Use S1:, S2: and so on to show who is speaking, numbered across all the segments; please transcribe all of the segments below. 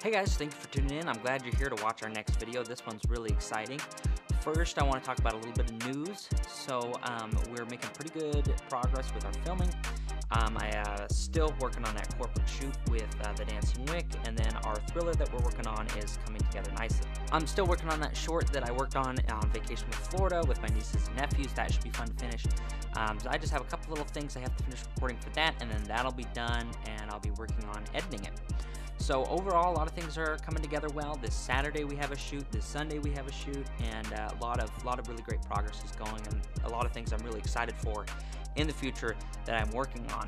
S1: Hey guys, thank you for tuning in. I'm glad you're here to watch our next video. This one's really exciting. First, I want to talk about a little bit of news. So we're making pretty good progress with our filming. I still working on that corporate shoot with the Dancing Wick, and then our thriller that we're working on is coming together nicely. I'm still working on that short that I worked on vacation with Florida with my nieces and nephews. That should be fun to finish. So I just have a couple little things I have to finish recording for that, and then that'll be done, and I'll be working on editing it. So overall, a lot of things are coming together well. This Saturday we have a shoot, this Sunday we have a shoot, and a lot of really great progress is going, and a lot of things I'm really excited for in the future that I'm working on.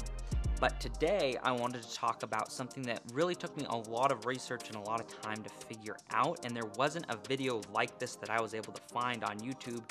S1: But today I wanted to talk about something that really took me a lot of research and a lot of time to figure out, and there wasn't a video like this that I was able to find on YouTube.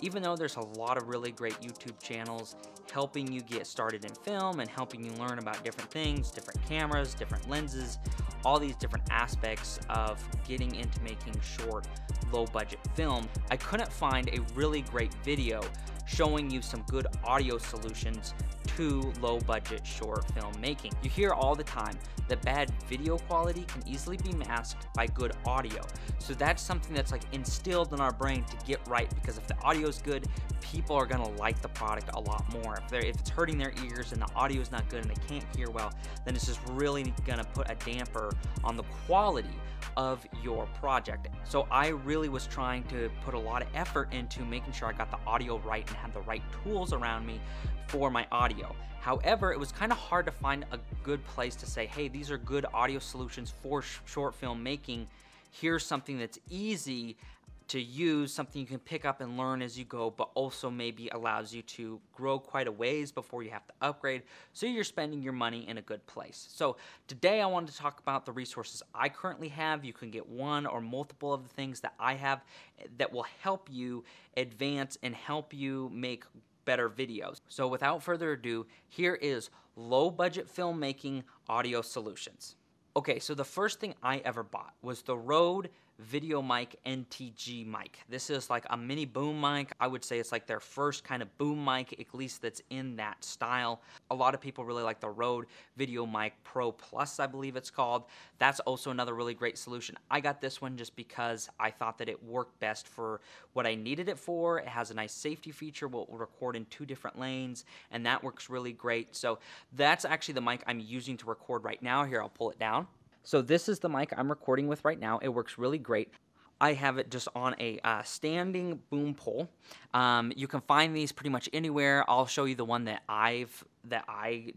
S1: Even though there's a lot of really great YouTube channels helping you get started in film and helping you learn about different things, different cameras, different lenses, all these different aspects of getting into making short, low-budget film, I couldn't find a really great video showing you some good audio solutions to low-budget short film making. You hear all the time that bad video quality can easily be masked by good audio. So that's something that's like instilled in our brain to get right, because if the audio is good, people are gonna like the product a lot more. If it's hurting their ears and the audio is not good and they can't hear well, then it's just really gonna put a damper on the quality of your project. So I really was trying to put a lot of effort into making sure I got the audio right and had the right tools around me for my audio. However, it was kind of hard to find a good place to say, hey, these are good audio solutions for short film making. Here's something that's easy to use, something you can pick up and learn as you go, but also maybe allows you to grow quite a ways before you have to upgrade, so you're spending your money in a good place. So today I wanted to talk about the resources I currently have. You can get one or multiple of the things that I have that will help you advance and help you make better videos. So without further ado, here is low budget filmmaking audio solutions. Okay, so the first thing I ever bought was the Rode VideoMic NTG mic. This is like a mini boom mic. I would say it's like their first kind of boom mic, at least that's in that style. A lot of people really like the Rode VideoMic Pro Plus, I believe it's called. That's also another really great solution. I got this one just because I thought that it worked best for what I needed it for. It has a nice safety feature. We'll record in 2 different lanes, and that works really great. So that's actually the mic I'm using to record right now. Here, I'll pull it down. So this is the mic I'm recording with right now. It works really great. I have it just on a standing boom pole. You can find these pretty much anywhere. I'll show you the one that I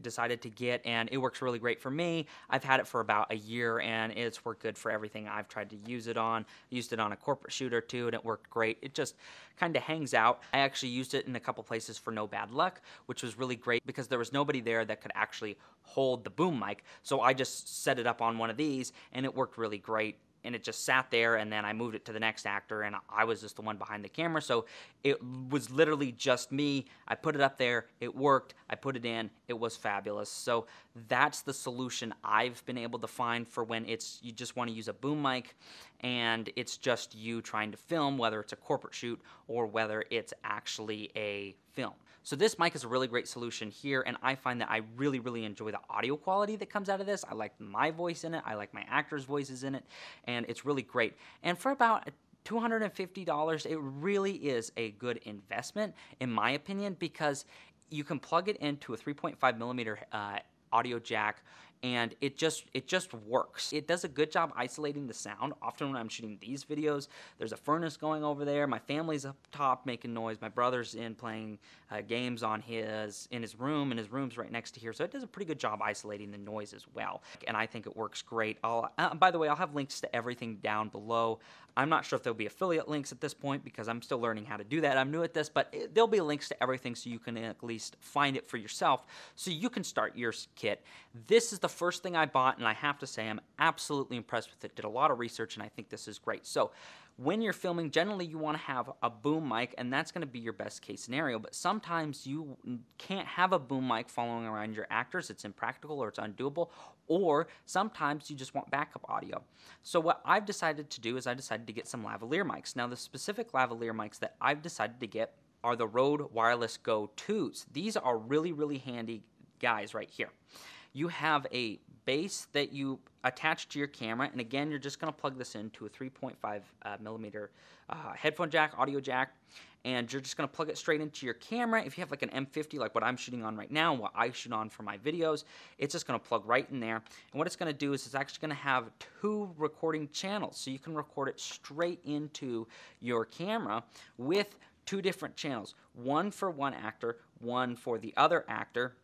S1: decided to get, and it works really great for me. I've had it for about a year, and it's worked good for everything I've tried to use it on. I used it on a corporate shoot or two, and it worked great. It just kind of hangs out. I actually used it in a couple places for no bad luck, which was really great because there was nobody there that could actually hold the boom mic. So I just set it up on one of these, and it worked really great. And it just sat there, and then I moved it to the next actor, and I was just the one behind the camera, so it was literally just me. I put it up there, it worked, I put it in, it was fabulous. So that's the solution I've been able to find for when you just want to use a boom mic, and it's just you trying to film, whether it's a corporate shoot or whether it's actually a film. So this mic is a really great solution here, and I find that I really, really enjoy the audio quality that comes out of this. I like my voice in it, I like my actors' voices in it, and it's really great. And for about $250, it really is a good investment, in my opinion, because you can plug it into a 3.5 millimeter audio jack, and it just works. It does a good job isolating the sound. Often when I'm shooting these videos, there's a furnace going over there. My family's up top making noise. My brother's in playing games in his room, and his room's right next to here. So it does a pretty good job isolating the noise as well. And I think it works great. By the way, I'll have links to everything down below. I'm not sure if there'll be affiliate links at this point because I'm still learning how to do that. I'm new at this, but there'll be links to everything so you can at least find it for yourself so you can start your kit. This is the first thing I bought, and I have to say I'm absolutely impressed with it. Did a lot of research, and I think this is great. So when you're filming, generally you want to have a boom mic, and that's going to be your best case scenario, but sometimes you can't have a boom mic following around your actors. It's impractical or it's undoable, or sometimes you just want backup audio. So what I've decided to do is I decided to get some lavalier mics. Now the specific lavalier mics that I've decided to get are the Rode Wireless Go 2s. These are really, really handy guys right here. You have a base that you attach to your camera, and again, you're just going to plug this into a 3.5 millimeter headphone jack, audio jack, and you're just going to plug it straight into your camera. If you have like an M50 like what I'm shooting on right now, what I shoot on for my videos, it's just going to plug right in there. And what it's going to do is it's actually going to have 2 recording channels, so you can record it straight into your camera with 2 different channels, one for one actor, one for the other actor.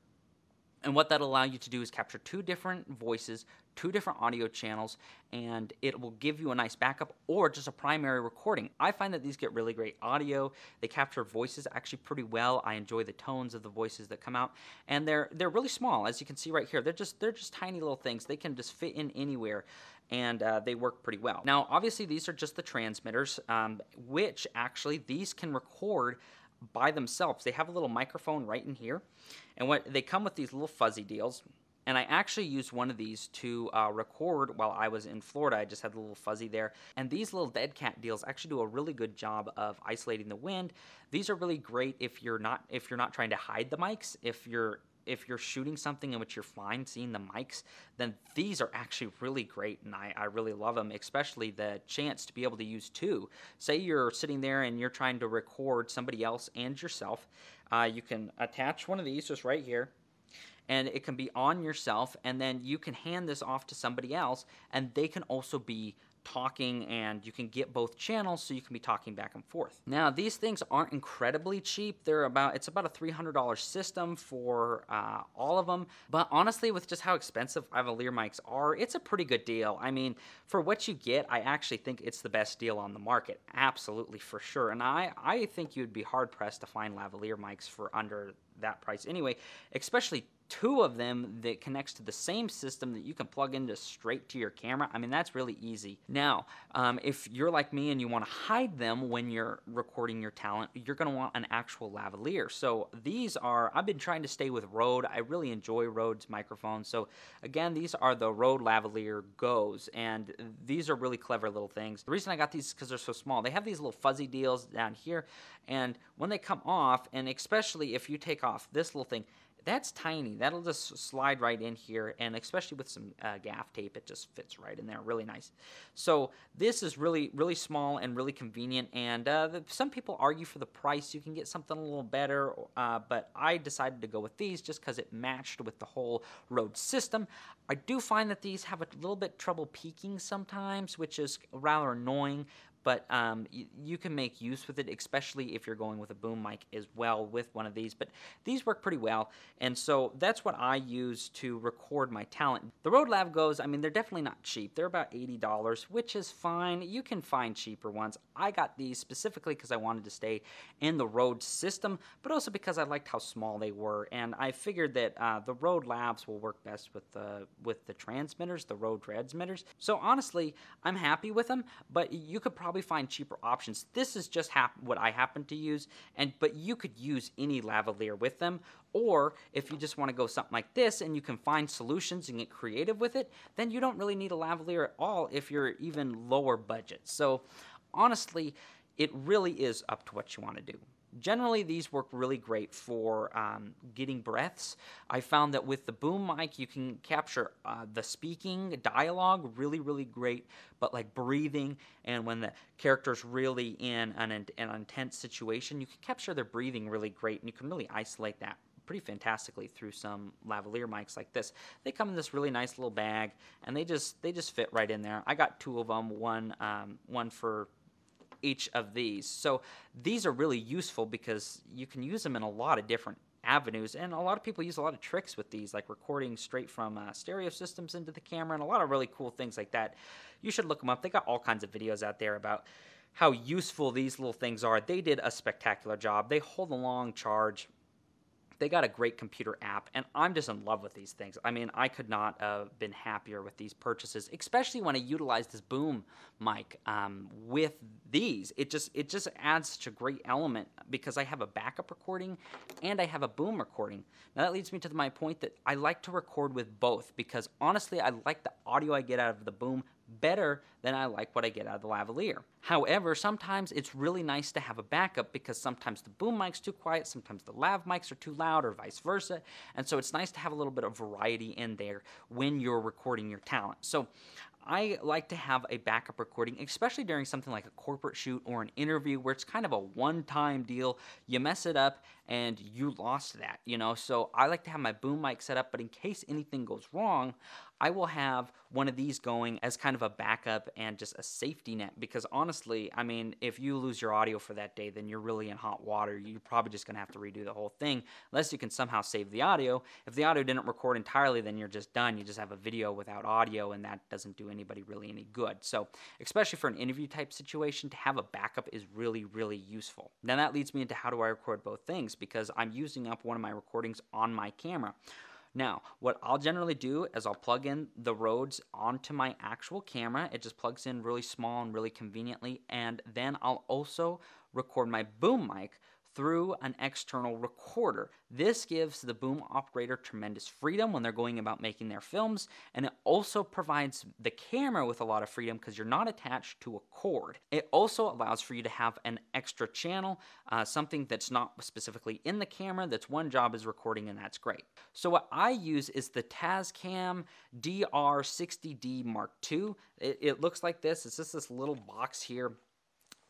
S1: And what that'll allow you to do is capture 2 different voices, 2 different audio channels, and it will give you a nice backup or just a primary recording. I find that these get really great audio. They capture voices actually pretty well. I enjoy the tones of the voices that come out, and they're really small, as you can see right here. They're just tiny little things. They can just fit in anywhere, and they work pretty well. Now, obviously, these are just the transmitters, which actually these can record by themselves. They have a little microphone right in here, and they come with these little fuzzy deals. And I actually used one of these to record while I was in Florida. I just had a little fuzzy there. And these little dead cat deals actually do a really good job of isolating the wind. These are really great if you're not trying to hide the mics. If you're shooting something in which you're fine seeing the mics, then these are actually really great, and I really love them, especially the chance to be able to use 2. Say you're sitting there and you're trying to record somebody else and yourself. You can attach one of these just right here, and it can be on yourself, and then you can hand this off to somebody else, and they can also be talking, and you can get both channels, so you can be talking back and forth. Now, these things aren't incredibly cheap. It's about a $300 system for all of them, but honestly, with just how expensive lavalier mics are, it's a pretty good deal. I mean, for what you get, I actually think it's the best deal on the market, absolutely, for sure, and I think you'd be hard-pressed to find lavalier mics for under that price anyway, especially 2 of them that connects to the same system that you can plug into straight to your camera. I mean, that's really easy. Now, if you're like me and you want to hide them when you're recording your talent, you're going to want an actual lavalier. So I've been trying to stay with Rode. I really enjoy Rode's microphones. So again, these are the Rode Lavalier GOs, and these are really clever little things. The reason I got these is because they're so small. They have these little fuzzy deals down here, and when they come off, and especially if you take off this little thing, that's tiny. That'll just slide right in here, and especially with some gaff tape, it just fits right in there. Really nice. So this is really, really small and really convenient, and some people argue for the price. You can get something a little better, but I decided to go with these just because it matched with the whole Rode system. I do find that these have a little bit trouble peaking sometimes, which is rather annoying, but you can make use with it, especially if you're going with a boom mic as well with one of these. But these work pretty well, and so that's what I use to record my talent. The Rode Lav GOs, I mean, they're definitely not cheap. They're about $80, which is fine. You can find cheaper ones. I got these specifically because I wanted to stay in the Rode system, but also because I liked how small they were, and I figured that the Rode Lavs will work best with the transmitters, the Rode transmitters. So honestly, I'm happy with them, but you could probably find cheaper options. This is just what I happen to use, but you could use any lavalier with them, or if you just want to go something like this and you can find solutions and get creative with it, then you don't really need a lavalier at all if you're even lower budget. So honestly, it really is up to what you want to do. Generally, these work really great for getting breaths. I found that with the boom mic, you can capture the speaking, dialogue, really, really great, but like breathing, and when the character's really in an intense situation, you can capture their breathing really great, and you can really isolate that pretty fantastically through some lavalier mics like this. They come in this really nice little bag, and they just fit right in there. I got 2 of them, one for each of these. So these are really useful because you can use them in a lot of different avenues, and a lot of people use a lot of tricks with these, like recording straight from stereo systems into the camera, and a lot of really cool things like that. You should look them up. They got all kinds of videos out there about how useful these little things are. They did a spectacular job. They hold a long charge. They got a great computer app, and I'm just in love with these things. I mean, I could not have been happier with these purchases, especially when I utilized this boom mic with these. It just adds such a great element because I have a backup recording and I have a boom recording. Now that leads me to my point that I like to record with both because honestly, I like the audio I get out of the boom better than I like what I get out of the lavalier. However, sometimes it's really nice to have a backup because sometimes the boom mic's too quiet, sometimes the lav mics are too loud, or vice versa. And so it's nice to have a little bit of variety in there when you're recording your talent. So I like to have a backup recording, especially during something like a corporate shoot or an interview where it's kind of a one-time deal. You mess it up and you lost that, you know. So I like to have my boom mic set up, but in case anything goes wrong, I will have one of these going as kind of a backup and just a safety net, because honestly, I mean, if you lose your audio for that day, then you're really in hot water. You're probably just going to have to redo the whole thing unless you can somehow save the audio. If the audio didn't record entirely, then you're just done. You just have a video without audio, and that doesn't do anybody really any good. So especially for an interview type situation, to have a backup is really, really useful. Then that leads me into how do I record both things, because I'm using up one of my recordings on my camera. Now, what I'll generally do is I'll plug in the Rhodes onto my actual camera. It just plugs in really small and really conveniently, and then I'll also record my boom mic through an external recorder. This gives the boom operator tremendous freedom when they're going about making their films, and it also provides the camera with a lot of freedom because you're not attached to a cord. It also allows for you to have an extra channel, something that's not specifically in the camera, that's one job is recording, and that's great. So what I use is the Tascam DR60D Mark II. It looks like this. It's just this little box here.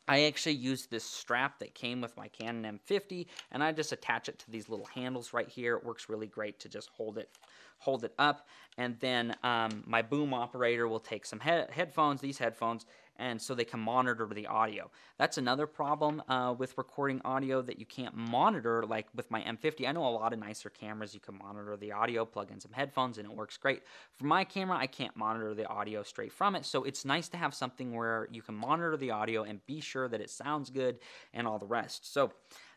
S1: I actually used this strap that came with my Canon M50, and I just attach it to these little handles right here. It works really great to just hold it up, and then my boom operator will take some headphones, these headphones, and so they can monitor the audio. That's another problem with recording audio that you can't monitor, like with my M50. I know a lot of nicer cameras you can monitor the audio, plug in some headphones, and it works great. For my camera, I can't monitor the audio straight from it, so it's nice to have something where you can monitor the audio and be sure that it sounds good and all the rest. So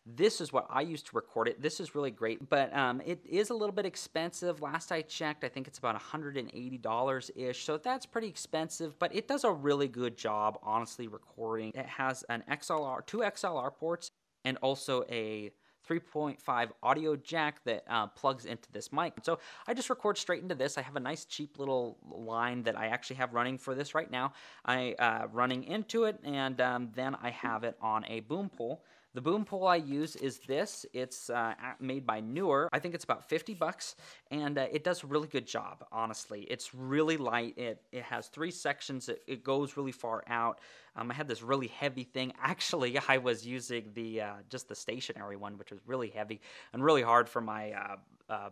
S1: this is what I use to record it. This is really great, but it is a little bit expensive. Last I checked, I think it's about $180-ish, so that's pretty expensive, but it does a really good job, honestly, recording. It has an XLR, 2 XLR ports, and also a 3.5 audio jack that plugs into this mic. So I just record straight into this. I have a nice cheap little line that I actually have running for this right now. I running into it, and then I have it on a boom pole. The boom pole I use is this. It's made by Newer. I think it's about 50 bucks, and it does a really good job, honestly. It's really light. It has 3 sections. It goes really far out. I had this really heavy thing. Actually, I was using the just the stationary one, which was really heavy and really hard for my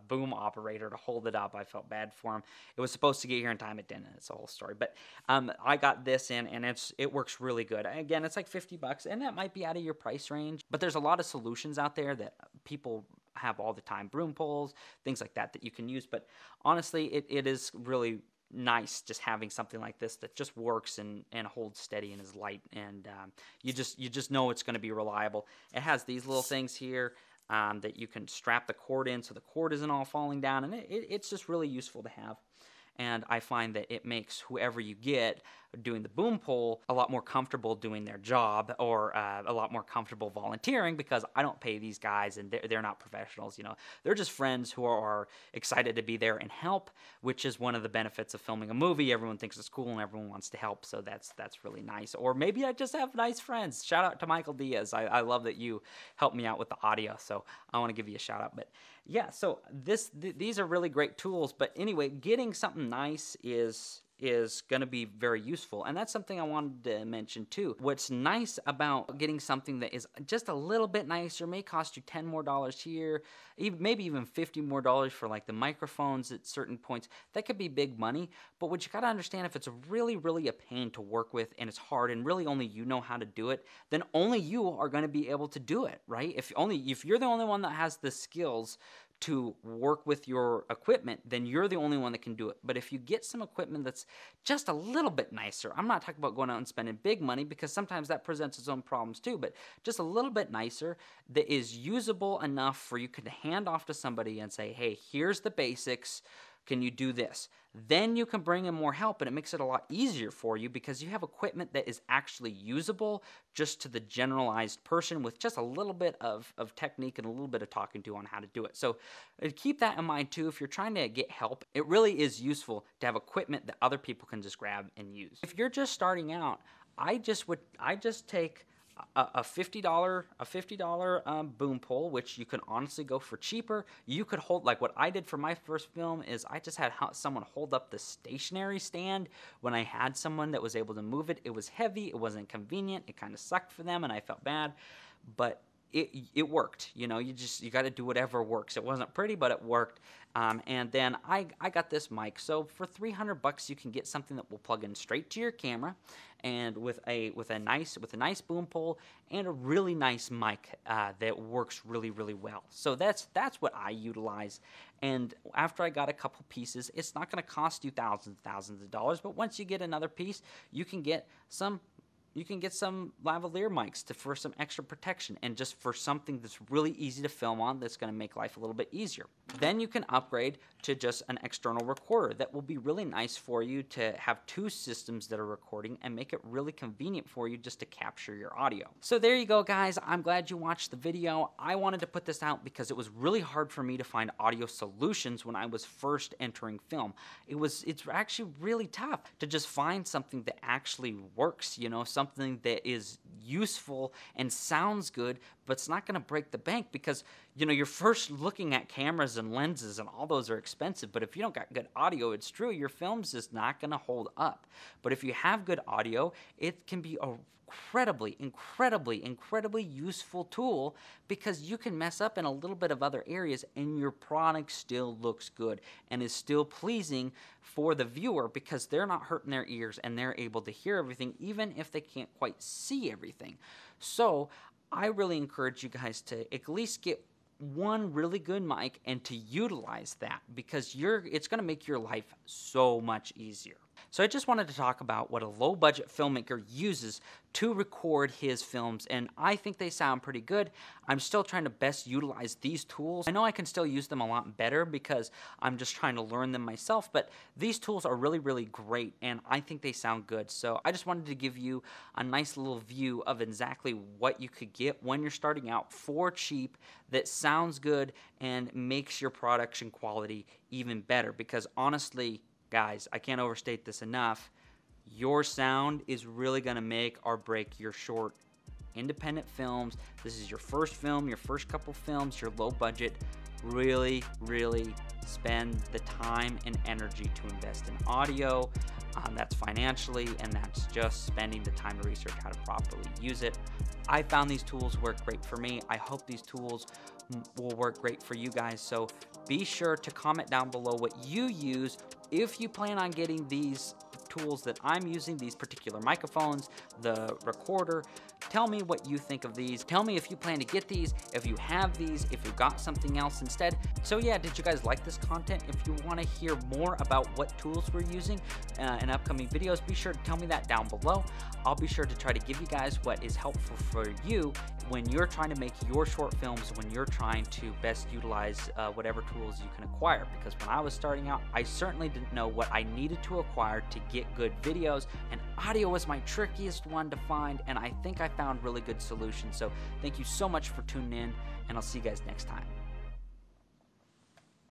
S1: boom operator to hold it up. I felt bad for him. It was supposed to get here in time. It didn't. It's a whole story. But I got this in, and it works really good. Again, it's like 50 bucks, and that might be out of your price range. But there's a lot of solutions out there that people have all the time. Broom poles, things like that you can use. But honestly, it is really nice just having something like this that just works and holds steady and is light, and you just know it's going to be reliable. It has these little things here that you can strap the cord in so the cord isn't all falling down, and it's just really useful to have. And I find that it makes whoever you get doing the boom pole a lot more comfortable doing their job, or a lot more comfortable volunteering, because I don't pay these guys, and they're not professionals, you know. They're just friends who are excited to be there and help, which is one of the benefits of filming a movie. Everyone thinks it's cool and everyone wants to help, so that's really nice. Or maybe I just have nice friends. Shout out to Michael Diaz. I love that you helped me out with the audio, so I want to give you a shout out. But yeah, so these are really great tools. But anyway, getting something nice is going to be very useful, and that's something I wanted to mention too. What's nice about getting something that is just a little bit nicer, may cost you $10 more here, maybe even $50 more for like the microphones at certain points. That could be big money, but what you got to understand, if it's really a pain to work with and it's hard and really only you know how to do it, then only you are going to be able to do it, right? If you're the only one that has the skills to work with your equipment, then you're the only one that can do it. But if you get some equipment that's just a little bit nicer, I'm not talking about going out and spending big money, because sometimes that presents its own problems too, but just a little bit nicer that is usable enough for you to hand off to somebody and say, hey, here's the basics, Can you do this? Then you can bring in more help, and it makes it a lot easier for you because you have equipment that is actually usable just to the generalized person with just a little bit of technique and a little bit of talking to on how to do it. So keep that in mind too. If you're trying to get help, it really is useful to have equipment that other people can just grab and use. If you're just starting out, I just take a $50 boom pole, which you can honestly go for cheaper. You could hold, like what I did for my first film is I just had someone hold up the stationary stand when I had someone that was able to move it. It was heavy, it wasn't convenient, it kind of sucked for them and I felt bad, but it worked. You know, you got to do whatever works. It wasn't pretty, but it worked. And then I got this mic. So for $300 you can get something that will plug in straight to your camera, and with a nice boom pole and a really nice mic that works really well. So that's what I utilize. And after I got a couple pieces, it's not going to cost you thousands of dollars, but once you get another piece, you can get some lavalier mics for some extra protection and just for something that's really easy to film on that's going to make life a little bit easier. Then you can upgrade to just an external recorder that will be really nice for you to have two systems that are recording and make it really convenient for you just to capture your audio. So there you go, guys. I'm glad you watched the video. I wanted to put this out because it was really hard for me to find audio solutions when I was first entering film. It's actually really tough to just find something that actually works, you know, something that is useful and sounds good, but it's not going to break the bank because, you know, you're first looking at cameras and lenses and all those are expensive, but if you don't got good audio, it's true, your film's just not going to hold up. But if you have good audio, it can be a incredibly useful tool because you can mess up in a little bit of other areas and your product still looks good and is still pleasing for the viewer because they're not hurting their ears and they're able to hear everything even if they can't quite see everything. So I really encourage you guys to at least get one really good mic and to utilize that because it's going to make your life so much easier. So I just wanted to talk about what a low-budget filmmaker uses to record his films, and I think they sound pretty good. I'm still trying to best utilize these tools. I know I can still use them a lot better because I'm just trying to learn them myself, but these tools are really great, and I think they sound good. So I just wanted to give you a nice little view of exactly what you could get when you're starting out for cheap that sounds good and makes your production quality even better because honestly, guys, I can't overstate this enough. Your sound is really going to make or break your short independent films. This is your first film, your first couple films, your low budget. Really spend the time and energy to invest in audio. That's financially, and that's just spending the time to research how to properly use it. I found these tools work great for me. I hope these tools will work great for you guys. So be sure to comment down below what you use if you plan on getting these tools that I'm using, these particular microphones, the recorder. Tell me what you think of these. Tell me if you plan to get these, if you have these, if you got something else instead. So yeah, did you guys like this content? If you want to hear more about what tools we're using in upcoming videos, be sure to tell me that down below. I'll be sure to try to give you guys what is helpful for you when you're trying to make your short films, when you're trying to best utilize whatever tools you can acquire. Because when I was starting out, I certainly didn't know what I needed to acquire to get good videos, and audio was my trickiest one to find, and I think I found really good solutions. So thank you so much for tuning in, and I'll see you guys next time.